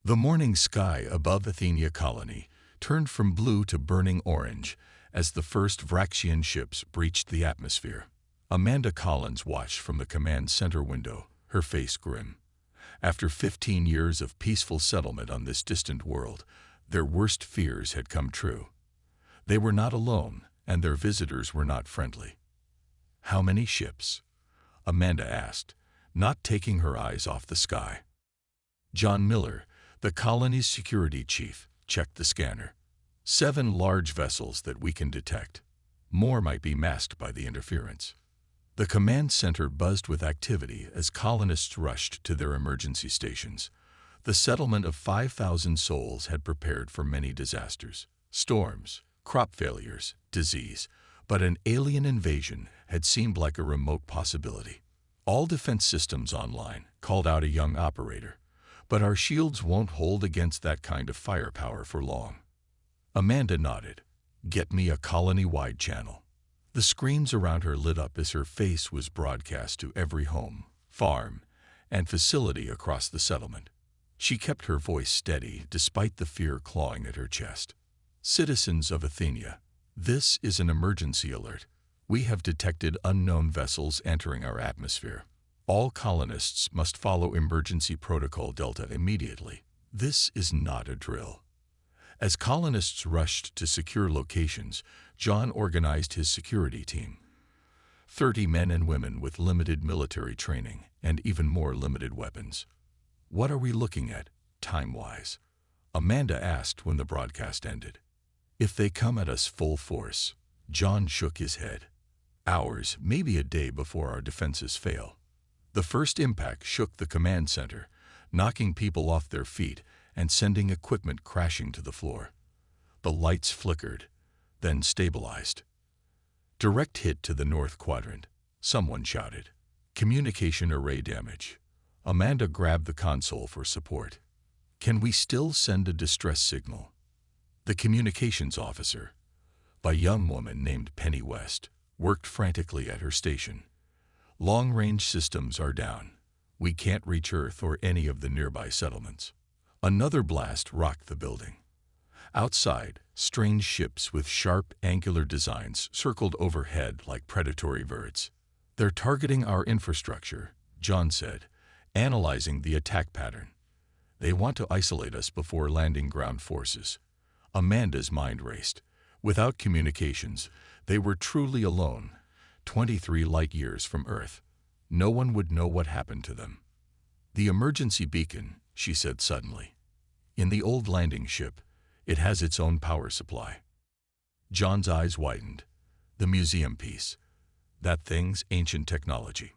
The morning sky above Athenia colony turned from blue to burning orange as the first Vraxian ships breached the atmosphere. Amanda Collins watched from the command center window, her face grim. After 15 years of peaceful settlement on this distant world, their worst fears had come true. They were not alone, and their visitors were not friendly. "How many ships?" Amanda asked, not taking her eyes off the sky. John Miller, the colony's security chief, checked the scanner. 7 large vessels that we can detect. More might be masked by the interference. The command center buzzed with activity as colonists rushed to their emergency stations. The settlement of 5,000 souls had prepared for many disasters: storms, crop failures, disease, but an alien invasion had seemed like a remote possibility. "All defense systems online," called out a young operator. "But our shields won't hold against that kind of firepower for long." Amanda nodded. "Get me a colony-wide channel." The screens around her lit up as her face was broadcast to every home, farm, and facility across the settlement. She kept her voice steady despite the fear clawing at her chest. "Citizens of Athenia, this is an emergency alert. We have detected unknown vessels entering our atmosphere. All colonists must follow Emergency Protocol Delta immediately. This is not a drill." As colonists rushed to secure locations, John organized his security team. 30 men and women with limited military training and even more limited weapons. "What are we looking at, time-wise?" Amanda asked when the broadcast ended. "If they come at us full force," John shook his head. "Hours, maybe a day before our defenses fail." The first impact shook the command center, knocking people off their feet and sending equipment crashing to the floor. The lights flickered, then stabilized. "Direct hit to the north quadrant," someone shouted. "Communication array damage." Amanda grabbed the console for support. "Can we still send a distress signal?" The communications officer, a young woman named Penny West, worked frantically at her station. "Long-range systems are down. We can't reach Earth or any of the nearby settlements." Another blast rocked the building. Outside, strange ships with sharp, angular designs circled overhead like predatory birds. "They're targeting our infrastructure," John said, analyzing the attack pattern. "They want to isolate us before landing ground forces." Amanda's mind raced. Without communications, they were truly alone, 23 light-years from Earth. No one would know what happened to them. "The emergency beacon," she said suddenly. "In the old landing ship, it has its own power supply." John's eyes widened. "The museum piece. That thing's ancient technology.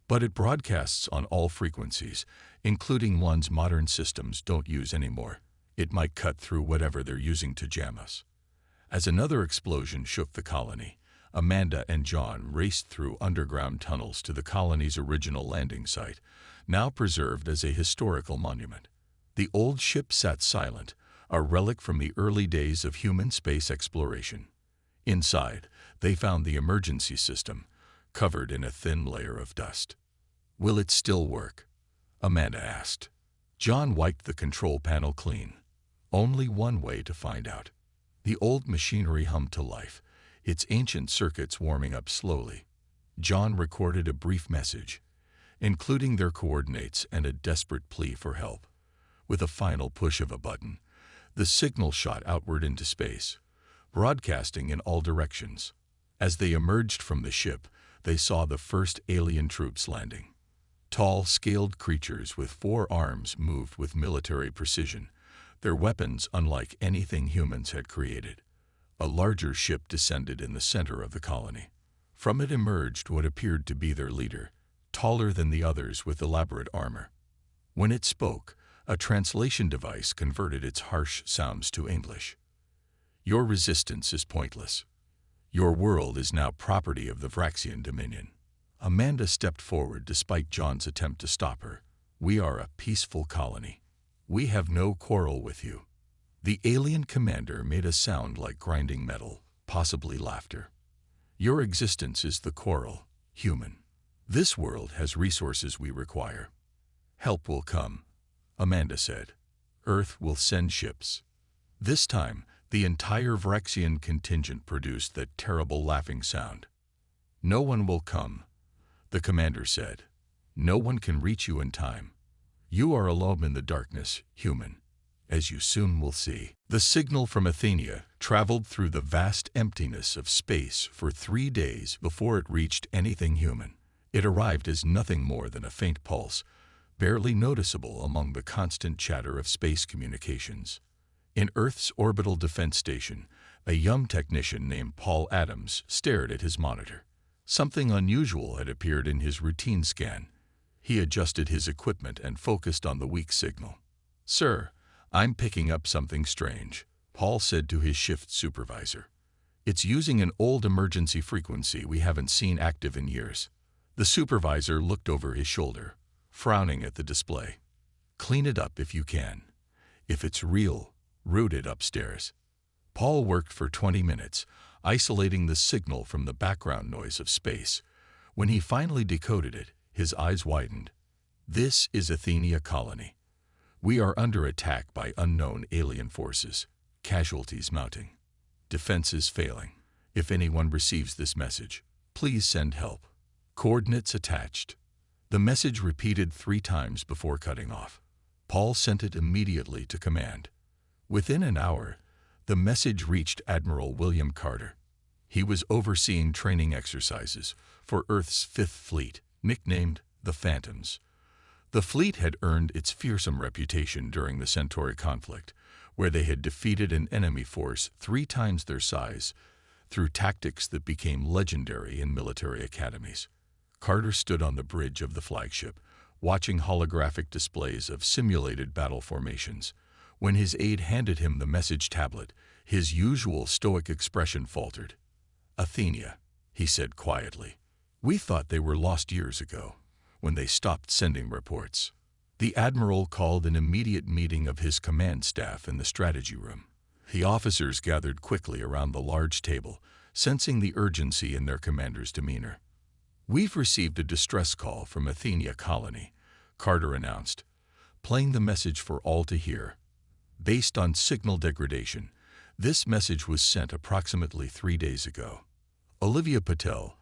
But it broadcasts on all frequencies, including ones modern systems don't use anymore. It might cut through whatever they're using to jam us." As another explosion shook the colony, Amanda and John raced through underground tunnels to the colony's original landing site, now preserved as a historical monument. The old ship sat silent, a relic from the early days of human space exploration. Inside, they found the emergency system, covered in a thin layer of dust. "Will it still work?" Amanda asked. John wiped the control panel clean. Only one way to find out. The old machinery hummed to life, its ancient circuits warming up slowly. John recorded a brief message, including their coordinates and a desperate plea for help. With a final push of a button, the signal shot outward into space, broadcasting in all directions. As they emerged from the ship, they saw the first alien troops landing. Tall, scaled creatures with 4 arms moved with military precision, their weapons unlike anything humans had created. A larger ship descended in the center of the colony. From it emerged what appeared to be their leader, taller than the others with elaborate armor. When it spoke, a translation device converted its harsh sounds to English. "Your resistance is pointless. Your world is now property of the Vraxian Dominion." Amanda stepped forward despite John's attempt to stop her. "We are a peaceful colony. We have no quarrel with you." The alien commander made a sound like grinding metal, possibly laughter. "Your existence is the quarrel, human. This world has resources we require. Help will come," Amanda said. Earth will send ships. This time, the entire Vraxian contingent produced that terrible laughing sound. No one will come, the commander said. No one can reach you in time. You are alone in the darkness, human, as you soon will see. The signal from Athenia traveled through the vast emptiness of space for 3 days before it reached anything human. It arrived as nothing more than a faint pulse, barely noticeable among the constant chatter of space communications. In Earth's orbital defense station, a young technician named Paul Adams stared at his monitor. Something unusual had appeared in his routine scan. He adjusted his equipment and focused on the weak signal. "Sir, I'm picking up something strange," Paul said to his shift supervisor. "It's using an old emergency frequency we haven't seen active in years." The supervisor looked over his shoulder, frowning at the display. "Clean it up if you can. If it's real, route it upstairs." Paul worked for 20 minutes, isolating the signal from the background noise of space. When he finally decoded it, his eyes widened. "This is Athenia Colony. We are under attack by unknown alien forces, casualties mounting, defenses failing. If anyone receives this message, please send help. Coordinates attached." The message repeated 3 times before cutting off. Paul sent it immediately to command. Within an hour, the message reached Admiral William Carter. He was overseeing training exercises for Earth's 5th Fleet, nicknamed the Phantoms. The fleet had earned its fearsome reputation during the Centauri conflict, where they had defeated an enemy force 3 times their size through tactics that became legendary in military academies. Carter stood on the bridge of the flagship, watching holographic displays of simulated battle formations. When his aide handed him the message tablet, his usual stoic expression faltered. "Athenia," he said quietly. "We thought they were lost years ago, when they stopped sending reports." The admiral called an immediate meeting of his command staff in the strategy room. The officers gathered quickly around the large table, sensing the urgency in their commander's demeanor. "We've received a distress call from Athenia Colony," Carter announced, playing the message for all to hear. Based on signal degradation, this message was sent approximately 3 days ago. Olivia Patel,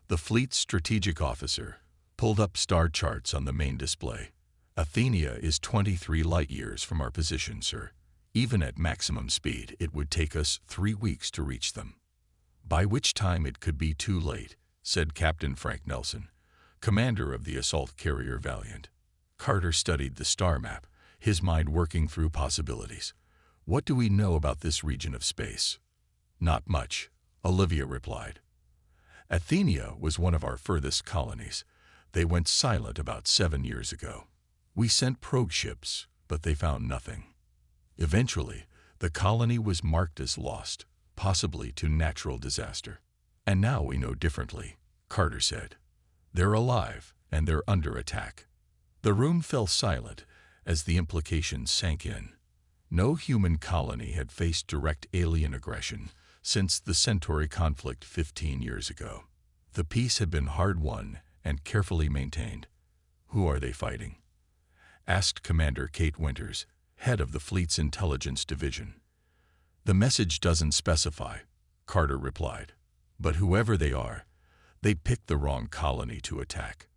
the fleet's strategic officer, pulled up star charts on the main display. "Athenia is 23 light-years from our position, sir. Even at maximum speed, it would take us 3 weeks to reach them. By which time it could be too late," said Captain Frank Nelson, commander of the assault carrier Valiant. Carter studied the star map, his mind working through possibilities. "What do we know about this region of space?" "Not much," Olivia replied. "Athenia was one of our furthest colonies. They went silent about 7 years ago. We sent probe ships, but they found nothing. Eventually, the colony was marked as lost, possibly to natural disaster. And now we know differently," Carter said. "They're alive, and they're under attack." The room fell silent as the implications sank in. No human colony had faced direct alien aggression since the Centauri conflict 15 years ago. The peace had been hard-won and carefully maintained. "Who are they fighting?" asked Commander Kate Winters, head of the fleet's intelligence division. "The message doesn't specify," Carter replied. "But whoever they are, they picked the wrong colony to attack."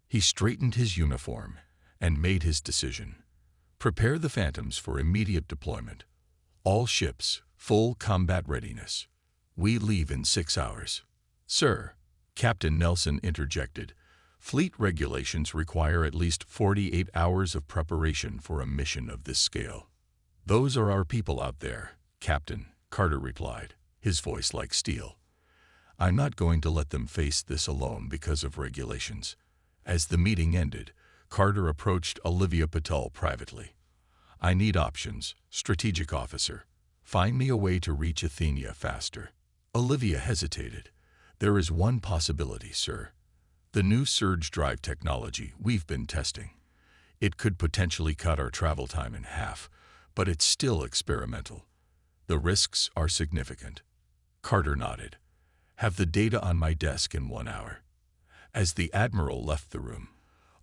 He straightened his uniform and made his decision. "Prepare the Phantoms for immediate deployment. All ships, full combat readiness. We leave in 6 hours." "Sir," Captain Nelson interjected, "fleet regulations require at least 48 hours of preparation for a mission of this scale." "Those are our people out there, Captain," Carter replied, his voice like steel. "I'm not going to let them face this alone because of regulations." As the meeting ended, Carter approached Olivia Patel privately. "I need options, strategic officer. Find me a way to reach Athenia faster." Olivia hesitated. "There is one possibility, sir. The new surge drive technology we've been testing. It could potentially cut our travel time in half, but it's still experimental. The risks are significant." Carter nodded. "Have the data on my desk in 1 hour." As the admiral left the room,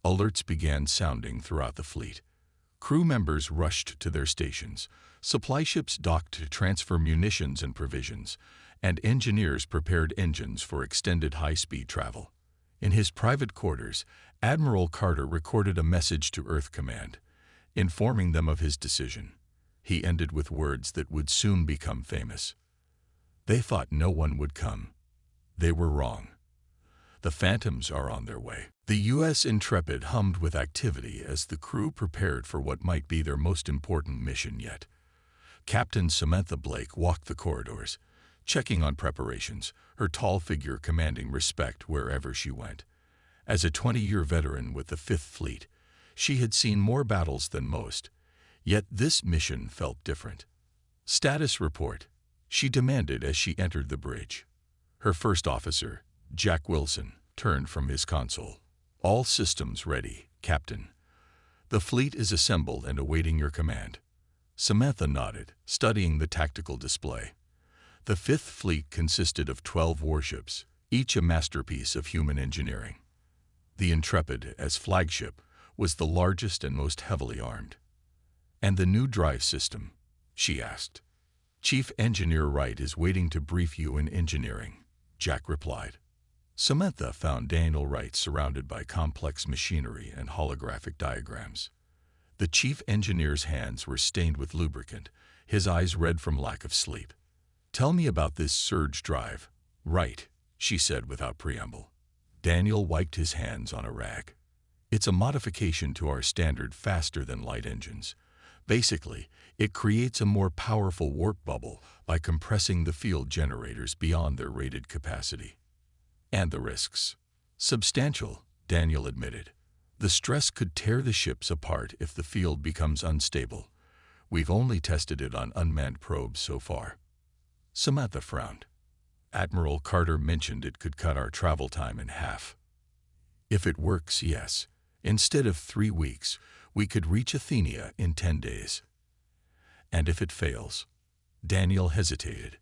alerts began sounding throughout the fleet. Crew members rushed to their stations, supply ships docked to transfer munitions and provisions, and engineers prepared engines for extended high-speed travel. In his private quarters, Admiral Carter recorded a message to Earth Command, informing them of his decision. He ended with words that would soon become famous. They thought no one would come. They were wrong. The Phantoms are on their way. The U.S. Intrepid hummed with activity as the crew prepared for what might be their most important mission yet. Captain Samantha Blake walked the corridors, checking on preparations, her tall figure commanding respect wherever she went. As a 20-year veteran with the Fifth Fleet, she had seen more battles than most, yet this mission felt different. "Status report," she demanded as she entered the bridge. Her first officer, Jack Wilson, turned from his console. "All systems ready, Captain. The fleet is assembled and awaiting your command." Samantha nodded, studying the tactical display. The Fifth Fleet consisted of 12 warships, each a masterpiece of human engineering. The Intrepid, as flagship, was the largest and most heavily armed. "And the new drive system?" she asked. "Chief Engineer Wright is waiting to brief you in engineering," Jack replied. Samantha found Daniel Wright surrounded by complex machinery and holographic diagrams. The chief engineer's hands were stained with lubricant, his eyes red from lack of sleep. "Tell me about this surge drive, Wright," she said without preamble. Daniel wiped his hands on a rag. "It's a modification to our standard faster-than-light engines. Basically, it creates a more powerful warp bubble by compressing the field generators beyond their rated capacity." "And the risks?" "Substantial," Daniel admitted. "The stress could tear the ships apart if the field becomes unstable. We've only tested it on unmanned probes so far." Samantha frowned. "Admiral Carter mentioned it could cut our travel time in half." "If it works, yes. Instead of 3 weeks, we could reach Athenia in 10 days. "And if it fails?" Daniel hesitated.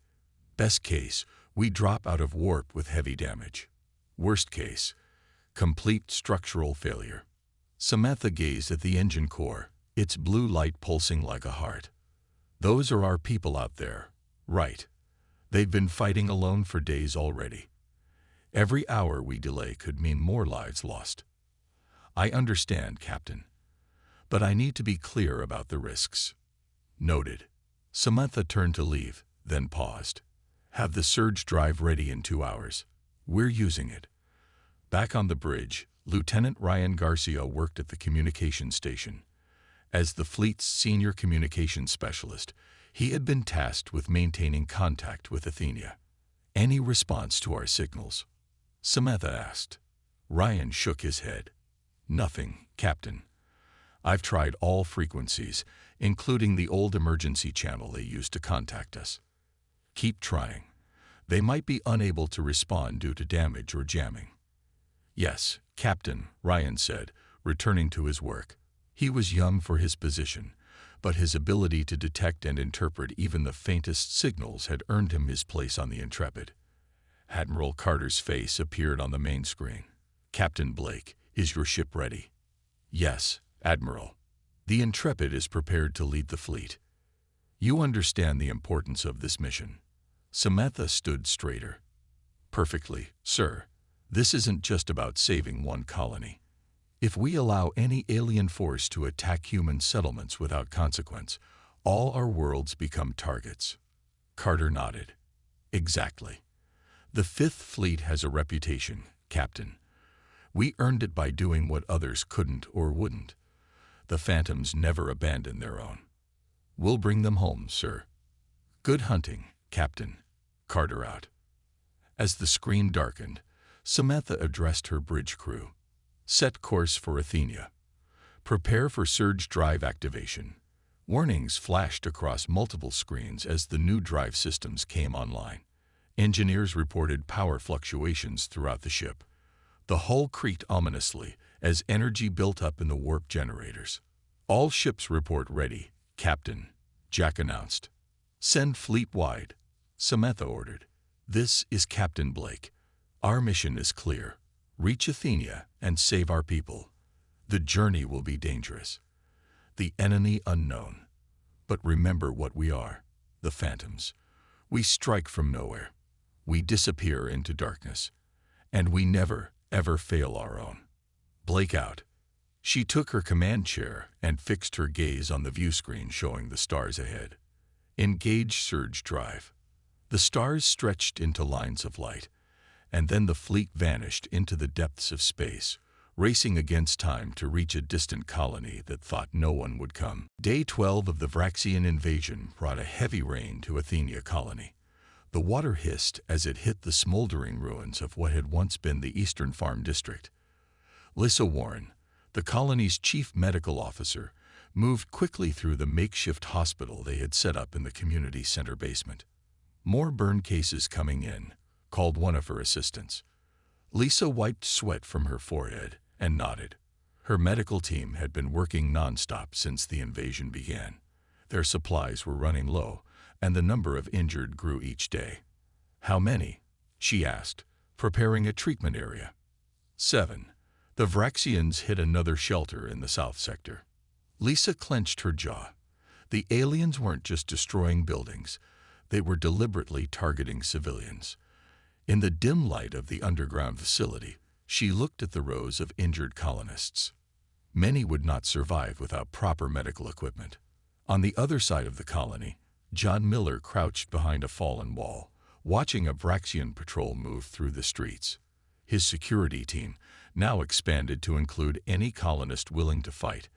"Best case, we drop out of warp with heavy damage. Worst case, complete structural failure." Samantha gazed at the engine core, its blue light pulsing like a heart. "Those are our people out there, right? They've been fighting alone for days already. Every hour we delay could mean more lives lost." "I understand, Captain. But I need to be clear about the risks." "Noted." Samantha turned to leave, then paused. "Have the surge drive ready in 2 hours. We're using it." Back on the bridge, Lieutenant Ryan Garcia worked at the communication station. As the fleet's senior communications specialist, he had been tasked with maintaining contact with Athenia. "Any response to our signals?" Samantha asked. Ryan shook his head. "Nothing, Captain. I've tried all frequencies, including the old emergency channel they used to contact us." "Keep trying. They might be unable to respond due to damage or jamming." "Yes, Captain," Ryan said, returning to his work. He was young for his position, but his ability to detect and interpret even the faintest signals had earned him his place on the Intrepid. Admiral Carter's face appeared on the main screen. "Captain Blake, is your ship ready?" "Yes, Admiral. The Intrepid is prepared to lead the fleet." "You understand the importance of this mission." Samantha stood straighter. "Perfectly, sir. This isn't just about saving one colony. If we allow any alien force to attack human settlements without consequence, all our worlds become targets." Carter nodded. "Exactly. The Fifth Fleet has a reputation, Captain. We earned it by doing what others couldn't or wouldn't. The Phantoms never abandon their own. We'll bring them home, sir." "Good hunting, Captain." Carter out. As the screen darkened, Samantha addressed her bridge crew. "Set course for Athenia. Prepare for surge drive activation." Warnings flashed across multiple screens as the new drive systems came online. Engineers reported power fluctuations throughout the ship. The hull creaked ominously as energy built up in the warp generators. "All ships report ready, Captain," Jack announced. "Send fleet wide," Samantha ordered. "This is Captain Blake. Our mission is clear. Reach Athenia and save our people. The journey will be dangerous. the enemy unknown. But remember what we are, the phantoms. We strike from nowhere. We disappear into darkness. And we never, ever fail our own. Blake out. She took her command chair and fixed her gaze on the view screen showing the stars ahead. Engage surge drive. The stars stretched into lines of light, and then the fleet vanished into the depths of space, racing against time to reach a distant colony that thought no one would come. Day 12 of the Vraxian invasion brought a heavy rain to Athenia colony. The water hissed as it hit the smoldering ruins of what had once been the Eastern Farm District. Lissa Warren, the colony's chief medical officer, moved quickly through the makeshift hospital they had set up in the community center basement. More burn cases coming in, called one of her assistants. Lisa wiped sweat from her forehead and nodded. Her medical team had been working nonstop since the invasion began. Their supplies were running low, and the number of injured grew each day. How many? She asked, preparing a treatment area. 7. The Vraxians hit another shelter in the south sector. Lisa clenched her jaw. The aliens weren't just destroying buildings. They were deliberately targeting civilians. In the dim light of the underground facility, she looked at the rows of injured colonists. Many would not survive without proper medical equipment. On the other side of the colony, John Miller crouched behind a fallen wall, watching a Vraxian patrol move through the streets. His security team, now expanded to include any colonist willing to fight,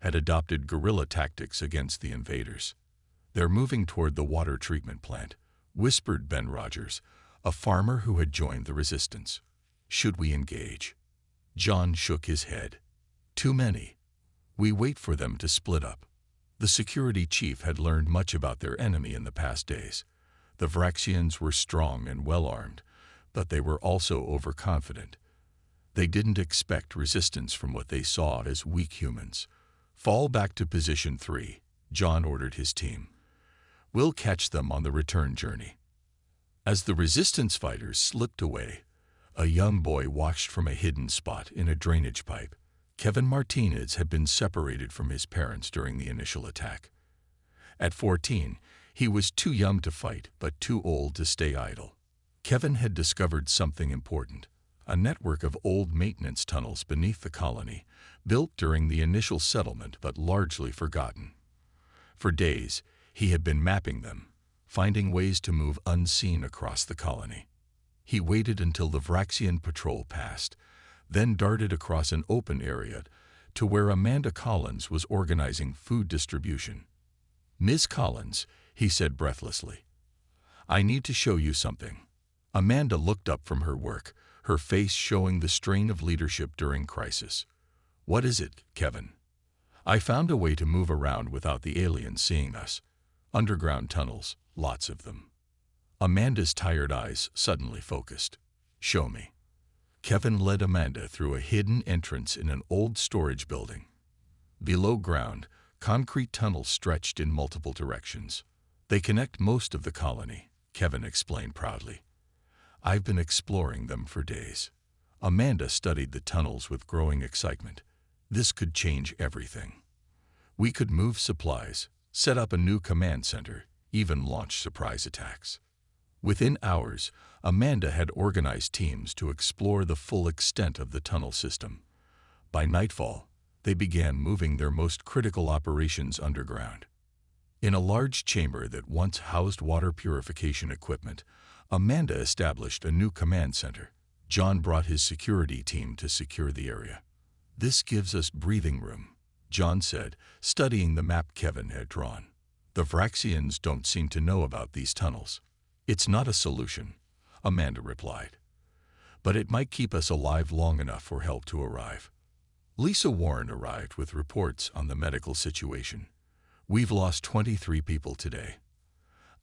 had adopted guerrilla tactics against the invaders. "They're moving toward the water treatment plant," whispered Ben Rogers, a farmer who had joined the resistance. "Should we engage?" John shook his head. "Too many. We wait for them to split up." The security chief had learned much about their enemy in the past days. The Vraxians were strong and well-armed, but they were also overconfident. They didn't expect resistance from what they saw as weak humans. "Fall back to position 3, John ordered his team. "We'll catch them on the return journey." As the resistance fighters slipped away, a young boy watched from a hidden spot in a drainage pipe. Kevin Martinez had been separated from his parents during the initial attack. At 14, he was too young to fight but too old to stay idle. Kevin had discovered something important: a network of old maintenance tunnels beneath the colony, built during the initial settlement but largely forgotten. For days, he had been mapping them, finding ways to move unseen across the colony. He waited until the Vraxian patrol passed, then darted across an open area to where Amanda Collins was organizing food distribution. "Ms. Collins," he said breathlessly, "I need to show you something." Amanda looked up from her work, her face showing the strain of leadership during crisis. "What is it, Kevin?" "I found a way to move around without the aliens seeing us. Underground tunnels, lots of them." Amanda's tired eyes suddenly focused. "Show me." Kevin led Amanda through a hidden entrance in an old storage building. Below ground, concrete tunnels stretched in multiple directions. "They connect most of the colony," Kevin explained proudly. "I've been exploring them for days." Amanda studied the tunnels with growing excitement. This could change everything. "We could move supplies, set up a new command center, even launch surprise attacks." Within hours, Amanda had organized teams to explore the full extent of the tunnel system. By nightfall, they began moving their most critical operations underground. In a large chamber that once housed water purification equipment, Amanda established a new command center. John brought his security team to secure the area. "This gives us breathing room," John said, studying the map Kevin had drawn. "The Vraxians don't seem to know about these tunnels." "It's not a solution," Amanda replied, "but it might keep us alive long enough for help to arrive." Lisa Warren arrived with reports on the medical situation. "We've lost 23 people today.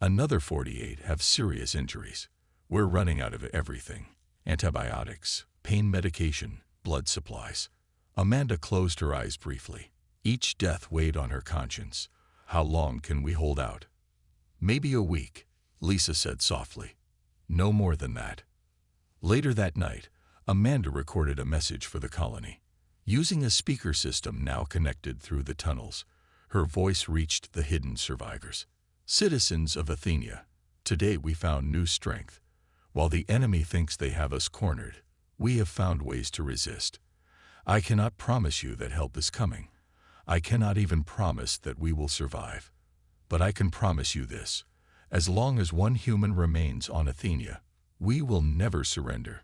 Another 48 have serious injuries. We're running out of everything: antibiotics, pain medication, blood supplies." Amanda closed her eyes briefly. Each death weighed on her conscience. "How long can we hold out?" "Maybe a week," Lisa said softly. "No more than that." Later that night, Amanda recorded a message for the colony. Using a speaker system now connected through the tunnels, Her voice reached the hidden survivors. Citizens of Athenia, today we found new strength. While the enemy thinks they have us cornered, we have found ways to resist. I cannot promise you that help is coming. I cannot even promise that we will survive. But I can promise you this. As long as one human remains on Athenia, we will never surrender.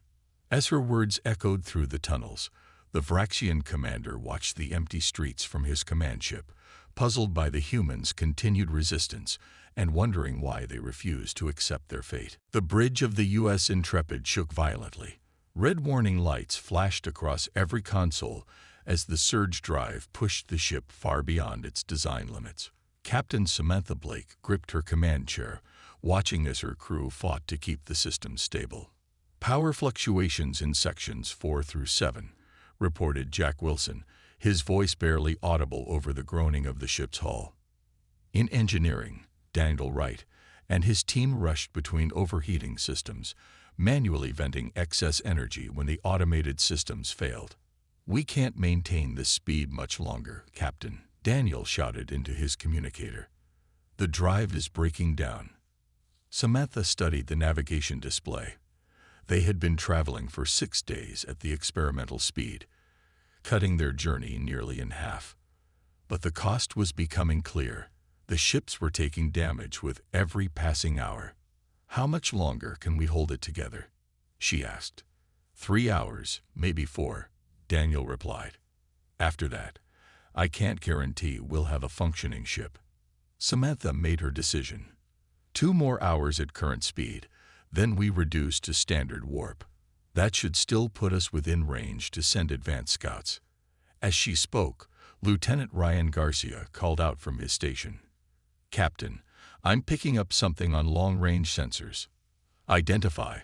As her words echoed through the tunnels, the Vraxian commander watched the empty streets from his command ship, puzzled by the humans' continued resistance and wondering why they refused to accept their fate. The bridge of the U.S. Intrepid shook violently. Red warning lights flashed across every console as the surge drive pushed the ship far beyond its design limits. Captain Samantha Blake gripped her command chair, watching as her crew fought to keep the system stable. Power fluctuations in sections 4 through 7, reported Jack Wilson, his voice barely audible over the groaning of the ship's hull. In engineering, Daniel Wright and his team rushed between overheating systems, manually venting excess energy when the automated systems failed. "We can't maintain this speed much longer, Captain," Daniel shouted into his communicator. "The drive is breaking down." Samantha studied the navigation display. They had been traveling for 6 days at the experimental speed, cutting their journey nearly in half. But the cost was becoming clear. The ships were taking damage with every passing hour. "How much longer can we hold it together?" she asked. 3 hours, maybe 4, Daniel replied. "After that, I can't guarantee we'll have a functioning ship." Samantha made her decision. 2 more hours at current speed, then we reduce to standard warp. That should still put us within range to send advanced scouts. As she spoke, Lieutenant Ryan Garcia called out from his station. "Captain, I'm picking up something on long-range sensors." "Identify,"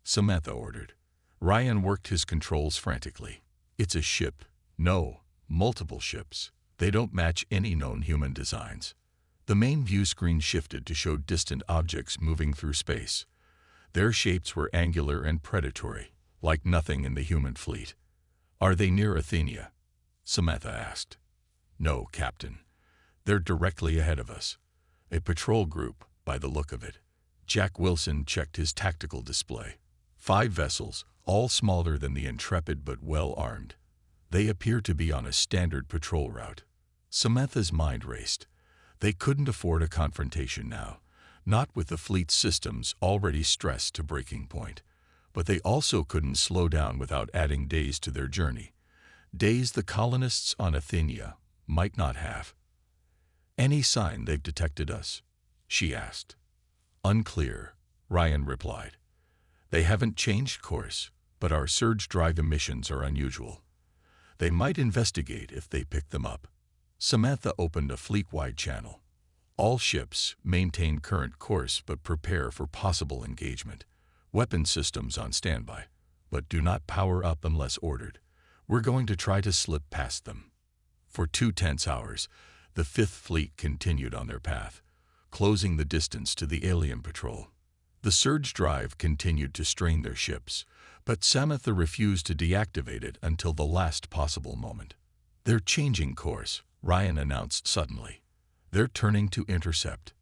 Samantha ordered. Ryan worked his controls frantically. "It's a ship. No, multiple ships. They don't match any known human designs." The main view screen shifted to show distant objects moving through space. Their shapes were angular and predatory, like nothing in the human fleet. "Are they near Athenia?" Samantha asked. "No, Captain. They're directly ahead of us. A patrol group, by the look of it." Jack Wilson checked his tactical display. 5 vessels, all smaller than the Intrepid but well armed. They appear to be on a standard patrol route. Samantha's mind raced. They couldn't afford a confrontation now, not with the fleet's systems already stressed to breaking point. But they also couldn't slow down without adding days to their journey. Days the colonists on Athenia might not have. "Any sign they've detected us?" she asked. "Unclear," Ryan replied. "They haven't changed course, but our surge drive emissions are unusual. They might investigate if they pick them up." Samantha opened a fleet-wide channel. "All ships maintain current course but prepare for possible engagement. Weapon systems on standby, but do not power up unless ordered. We're going to try to slip past them." For 2 tense hours, the Fifth Fleet continued on their path, closing the distance to the alien patrol. The surge drive continued to strain their ships, but Samantha refused to deactivate it until the last possible moment. "They're changing course," Ryan announced suddenly. "They're turning to intercept."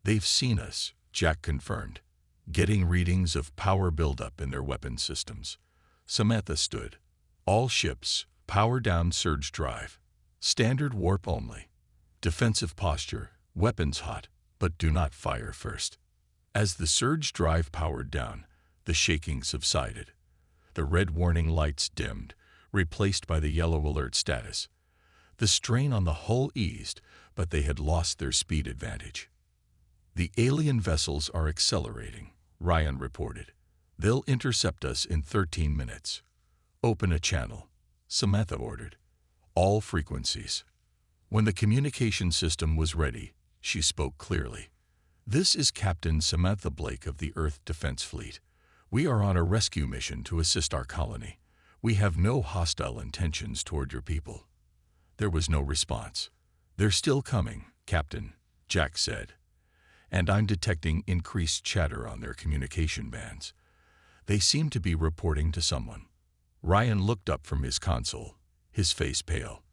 "They've seen us," Jack confirmed, getting readings of power buildup in their weapon systems. Samantha stood. "All ships, power down surge drive. Standard warp only. Defensive posture, weapons hot, but do not fire first." As the surge drive powered down, the shaking subsided. The red warning lights dimmed, replaced by the yellow alert status. The strain on the hull eased, but they had lost their speed advantage. "The alien vessels are accelerating," Ryan reported. "They'll intercept us in 13 minutes. "Open a channel," Samantha ordered. "All frequencies." When the communication system was ready, she spoke clearly. "This is Captain Samantha Blake of the Earth Defense Fleet. We are on a rescue mission to assist our colony. We have no hostile intentions toward your people." There was no response. "They're still coming, Captain," Jack said. "And I'm detecting increased chatter on their communication bands. They seem to be reporting to someone." Ryan looked up from his console, his face pale.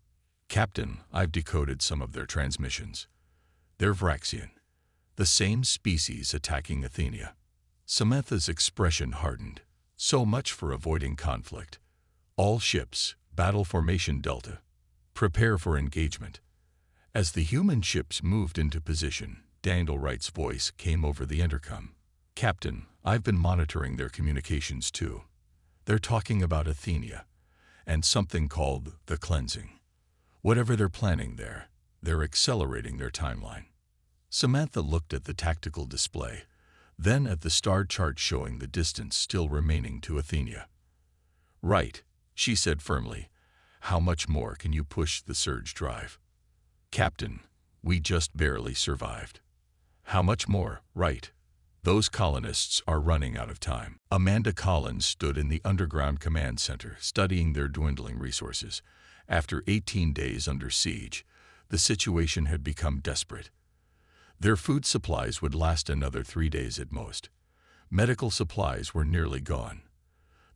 Captain, I've decoded some of their transmissions. They're Vraxian, the same species attacking Athenia. Samantha's expression hardened. So much for avoiding conflict. All ships, battle formation Delta. Prepare for engagement. As the human ships moved into position, Daniel Wright's voice came over the intercom. Captain, I've been monitoring their communications too. They're talking about Athenia and something called the cleansing. Whatever they're planning there, they're accelerating their timeline. Samantha looked at the tactical display, then at the star chart showing the distance still remaining to Athenia. Right, she said firmly. How much more can you push the surge drive? Captain, we just barely survived. How much more, right? Those colonists are running out of time. Amanda Collins stood in the underground command center, studying their dwindling resources. After 18 days under siege, the situation had become desperate. Their food supplies would last another 3 days at most. Medical supplies were nearly gone.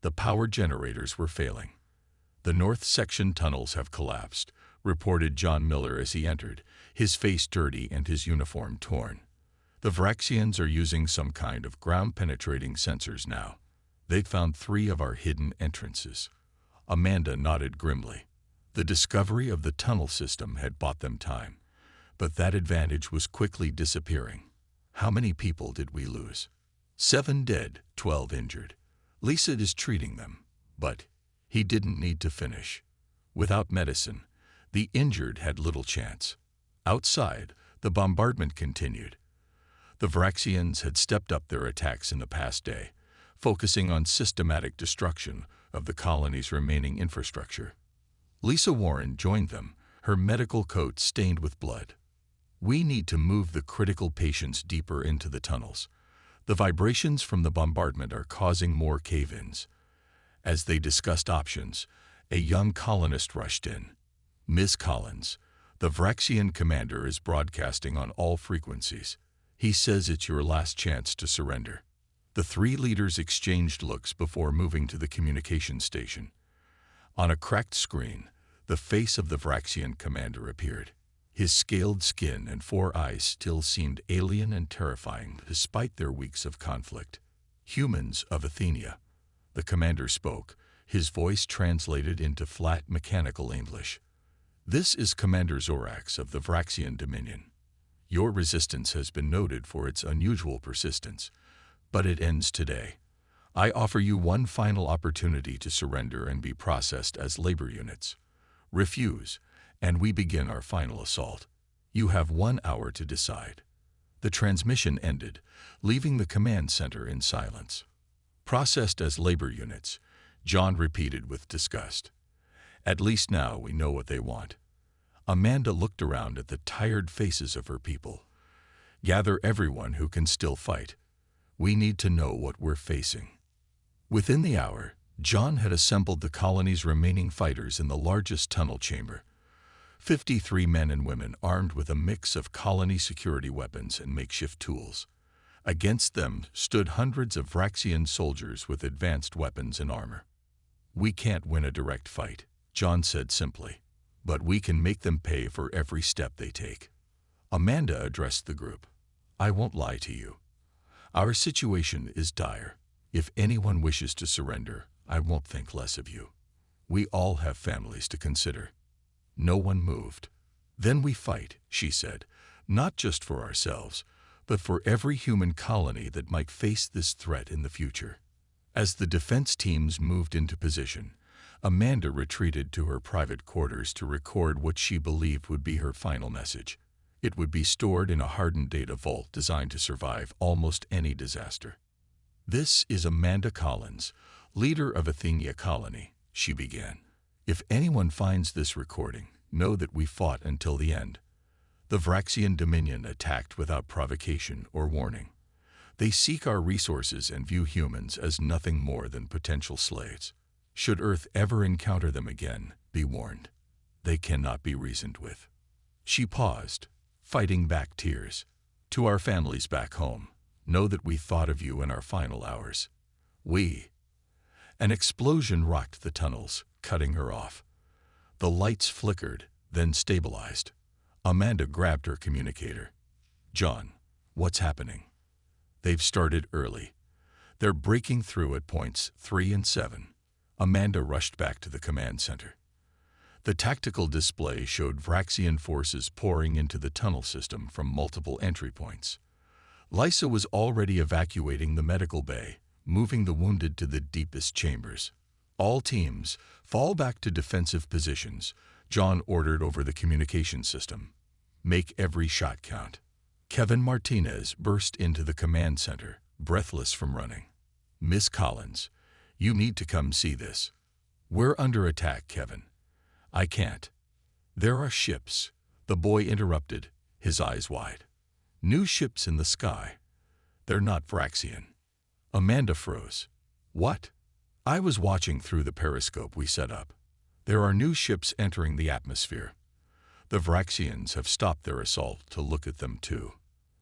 The power generators were failing. The north section tunnels have collapsed, reported John Miller as he entered, his face dirty and his uniform torn. The Vraxians are using some kind of ground-penetrating sensors now. They've found 3 of our hidden entrances. Amanda nodded grimly. The discovery of the tunnel system had bought them time, but that advantage was quickly disappearing. How many people did we lose? 7 dead, 12 injured. Lisa is treating them, but he didn't need to finish. Without medicine, the injured had little chance. Outside, the bombardment continued. The Vraxians had stepped up their attacks in the past day, focusing on systematic destruction of the colony's remaining infrastructure. Lisa Warren joined them, her medical coat stained with blood. We need to move the critical patients deeper into the tunnels. The vibrations from the bombardment are causing more cave-ins. As they discussed options, a young colonist rushed in. Ms. Collins, the Vraxian commander is broadcasting on all frequencies. He says it's your last chance to surrender. The 3 leaders exchanged looks before moving to the communication station. On a cracked screen, the face of the Vraxian commander appeared. His scaled skin and 4 eyes still seemed alien and terrifying despite their weeks of conflict. Humans of Athenia. The commander spoke, his voice translated into flat mechanical English. This is Commander Zorax of the Vraxian Dominion. Your resistance has been noted for its unusual persistence, but it ends today. I offer you one final opportunity to surrender and be processed as labor units. Refuse, and we begin our final assault. You have 1 hour to decide. The transmission ended, leaving the command center in silence. Processed as labor units, John repeated with disgust. At least now we know what they want. Amanda looked around at the tired faces of her people. Gather everyone who can still fight. We need to know what we're facing. Within the hour, John had assembled the colony's remaining fighters in the largest tunnel chamber. 53 men and women armed with a mix of colony security weapons and makeshift tools. Against them stood hundreds of Vraxian soldiers with advanced weapons and armor. We can't win a direct fight, John said simply, but we can make them pay for every step they take. Amanda addressed the group. I won't lie to you. Our situation is dire. If anyone wishes to surrender, I won't think less of you. We all have families to consider. No one moved. Then we fight, she said, not just for ourselves, but for every human colony that might face this threat in the future. As the defense teams moved into position, Amanda retreated to her private quarters to record what she believed would be her final message. It would be stored in a hardened data vault designed to survive almost any disaster. This is Amanda Collins, leader of Athenia Colony, she began. If anyone finds this recording, know that we fought until the end. The Vraxian Dominion attacked without provocation or warning. They seek our resources and view humans as nothing more than potential slaves. Should Earth ever encounter them again, be warned. They cannot be reasoned with. She paused, fighting back tears. To our families back home, know that we thought of you in our final hours. An explosion rocked the tunnels, cutting her off. The lights flickered, then stabilized. Amanda grabbed her communicator. "John, what's happening?" "They've started early. They're breaking through at points 3 and 7. Amanda rushed back to the command center. The tactical display showed Vraxian forces pouring into the tunnel system from multiple entry points. Lysa was already evacuating the medical bay, moving the wounded to the deepest chambers. "All teams, fall back to defensive positions," John ordered over the communication system. "Make every shot count." Kevin Martinez burst into the command center, breathless from running. "Miss Collins, you need to come see this." "We're under attack, Kevin." "I can't." "There are ships," the boy interrupted, his eyes wide. "New ships in the sky. They're not Vraxian." Amanda froze. "What?" "I was watching through the periscope we set up. There are new ships entering the atmosphere. The Vraxians have stopped their assault to look at them too."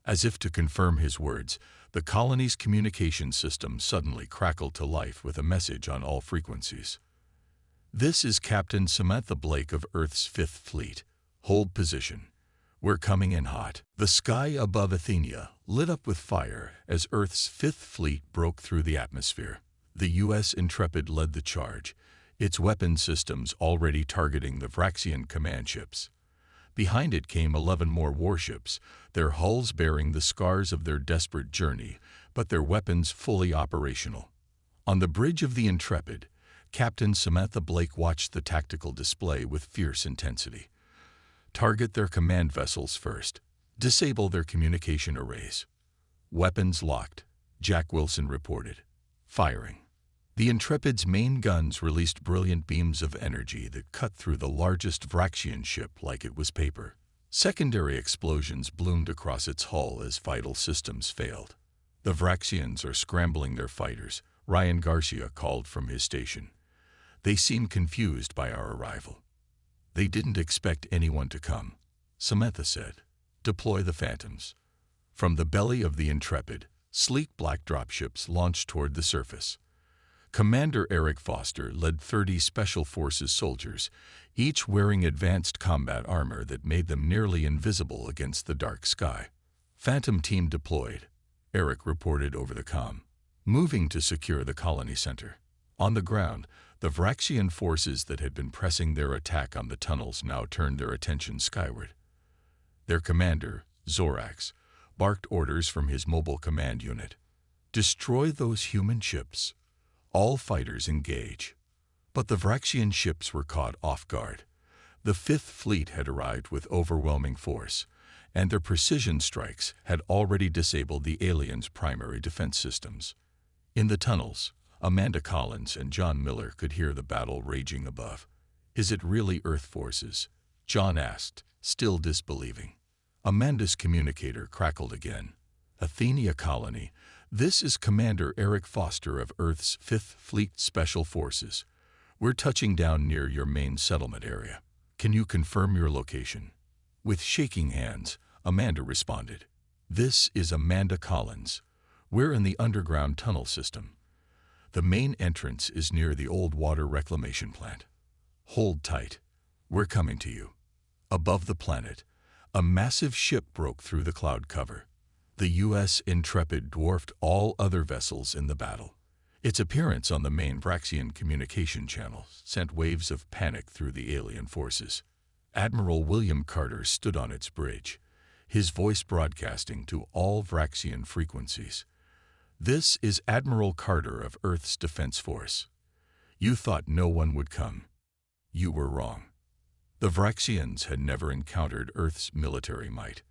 As if to confirm his words, the colony's communication system suddenly crackled to life with a message on all frequencies. "This is Captain Samantha Blake of Earth's Fifth Fleet. Hold position. We're coming in hot." The sky above Athenia lit up with fire as Earth's Fifth Fleet broke through the atmosphere. The U.S. Intrepid led the charge, its weapon systems already targeting the Vraxian command ships. Behind it came 11 more warships, their hulls bearing the scars of their desperate journey, but their weapons fully operational. On the bridge of the Intrepid, Captain Samantha Blake watched the tactical display with fierce intensity. "Target their command vessels first. Disable their communication arrays." "Weapons locked," Jack Wilson reported. "Firing." The Intrepid's main guns released brilliant beams of energy that cut through the largest Vraxian ship like it was paper. Secondary explosions bloomed across its hull as vital systems failed. "The Vraxians are scrambling their fighters," Ryan Garcia called from his station. "They seem confused by our arrival." "They didn't expect anyone to come," Samantha said. "Deploy the Phantoms." From the belly of the Intrepid, sleek black dropships launched toward the surface. Commander Eric Foster led 30 Special Forces soldiers, each wearing advanced combat armor that made them nearly invisible against the dark sky. "Phantom team deployed," Eric reported over the comm, moving to secure the colony center. On the ground, the Vraxian forces that had been pressing their attack on the tunnels now turned their attention skyward. Their commander, Zorax, barked orders from his mobile command unit. "Destroy those human ships. All fighters engage." But the Vraxian ships were caught off guard. The Fifth Fleet had arrived with overwhelming force, and their precision strikes had already disabled the aliens' primary defense systems. In the tunnels, Amanda Collins and John Miller could hear the battle raging above. "Is it really Earth forces?" John asked, still disbelieving. Amanda's communicator crackled again. "Athenia Colony, this is Commander Eric Foster of Earth's Fifth Fleet Special Forces. We're touching down near your main settlement area. Can you confirm your location?" With shaking hands, Amanda responded. "This is Amanda Collins. We're in the underground tunnel system. The main entrance is near the old water reclamation plant. Hold tight. We're coming to you." Above the planet, a massive ship broke through the cloud cover. The U.S. Intrepid dwarfed all other vessels in the battle. Its appearance on the main Vraxian communication channel sent waves of panic through the alien forces. Admiral William Carter stood on its bridge, his voice broadcasting to all Vraxian frequencies. "This is Admiral Carter of Earth's Defense Force. You thought no one would come. You were wrong." The Vraxians had never encountered Earth's military might.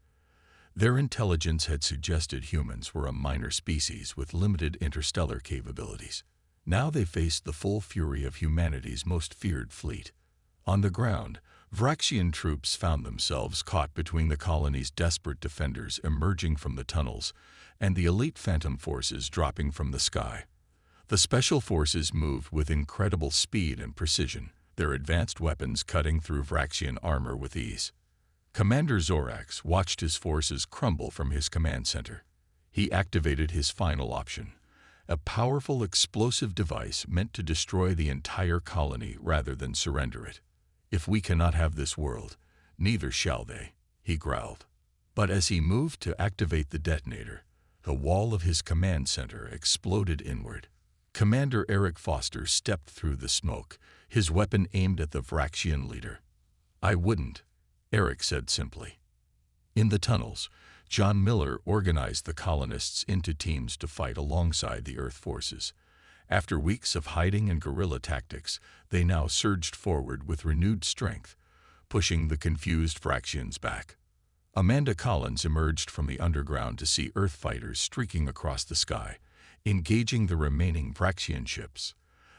Their intelligence had suggested humans were a minor species with limited interstellar capabilities. Now they faced the full fury of humanity's most feared fleet. On the ground, Vraxian troops found themselves caught between the colony's desperate defenders emerging from the tunnels and the elite Phantom forces dropping from the sky. The Special Forces moved with incredible speed and precision, their advanced weapons cutting through Vraxian armor with ease. Commander Zorax watched his forces crumble from his command center. He activated his final option, a powerful explosive device meant to destroy the entire colony rather than surrender it. "If we cannot have this world, "Neither shall they," he growled. But as he moved to activate the detonator, the wall of his command center exploded inward. Commander Eric Foster stepped through the smoke, his weapon aimed at the Vraxian leader. "I wouldn't," Eric said simply. In the tunnels, John Miller organized the colonists into teams to fight alongside the Earth forces. After weeks of hiding and guerrilla tactics, they now surged forward with renewed strength, pushing the confused Vraxians back. Amanda Collins emerged from the underground to see Earth fighters streaking across the sky, engaging the remaining Vraxian ships.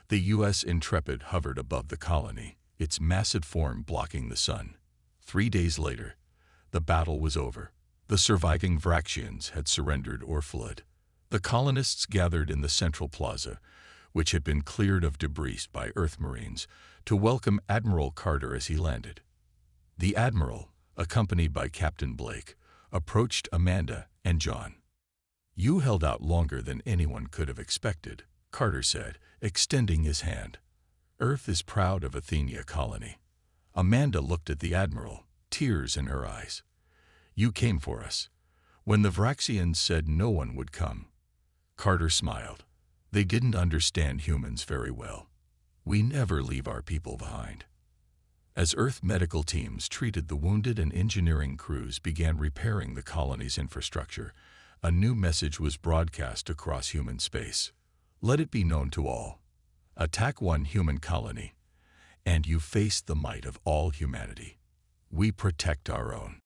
The U.S. Intrepid hovered above the colony, its massive form blocking the sun. 3 days later, the battle was over. The surviving Vraxians had surrendered or fled. The colonists gathered in the central plaza, which had been cleared of debris by Earth Marines, to welcome Admiral Carter as he landed. The Admiral, accompanied by Captain Blake, approached Amanda and John. "You held out longer than anyone could have expected," Carter said, extending his hand. "Earth is proud of Athenia colony." Amanda looked at the Admiral, tears in her eyes. "You came for us, when the Vraxians said no one would come." Carter smiled. "They didn't understand humans very well. We never leave our people behind." As Earth medical teams treated the wounded and engineering crews began repairing the colony's infrastructure, a new message was broadcast across human space. "Let it be known to all. Attack one human colony, and you face the might of all humanity. We protect our own."